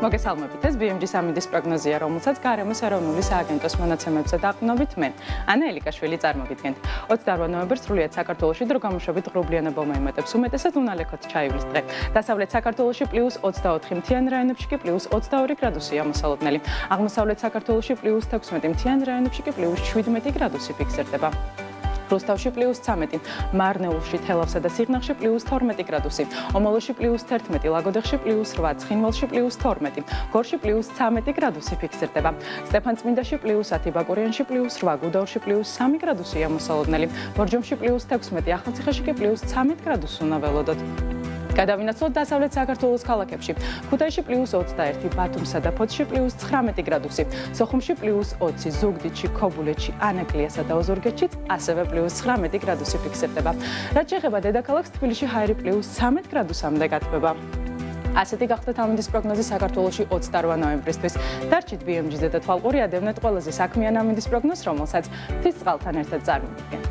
მოგესალმებით, ეს BMG სამინდის პროგნოზია, რომელსაც გარემოს ეროვნული სააგენტოს მონაცემებზე დაყრდნობით მე, ანა ელიკაშვილი წარმოგიდგენთ. 28 ნოემბერს სრულიად საქართველოში დროგამოშვებით ღრუბლიანობა მოიმატებს, უმეტესად უნალექოთ ჩაივლის დღე. დასავლეთ საქართველოში +24 მთიან რაიონებში კი +22 გრადუსია მოსალოდნელი. აღმოსავლეთ საქართველოში +16 მთიან რაიონებში კი +17 გრადუსი ფიქსირდება. რუსთავში +13, მარნეულში, თელავსა და სიღნაღში +12 გრადუსი, ომოლოში +11, ლაგოდეხში +8, ცხინვალში +12, გორში +13 გრადუსი ფიქსირდება. სტეფანწმინდაში +10, ბაკურიანში +8, გუდაურში +3 გრადუსია მოსალოდნელი, ბორჯომში +16, ახალციხეში კი +13 გრადუსს უნდა ველოდოთ. გადავინაცვლოთ დასავლეთ საქართველოს ქალაქებში. ქუთაისში +21, ბათუმსა და ფოთში +19 გრადუსი, სოხუმში +20, ზუგდიდში, ქობულეთში, ანაკლიასა და ოზურგეთშიც ასევე +19 გრადუსი ფიქსირდება. რაც შეეხება დედაქალაქს, თბილისში ჰაერი +13 გრადუსამდე გათბება. ასეთი გახდა ამინდის პროგნოზი საქართველოში 28 ნოემბრისთვის. დარჩით BMG-ზე და თვალყური ადევნეთ ყველაზე საქმიან ამინდის პროგნოზს, რომელსაც მთის წყალთან ერთად წარმოვიდგენთ.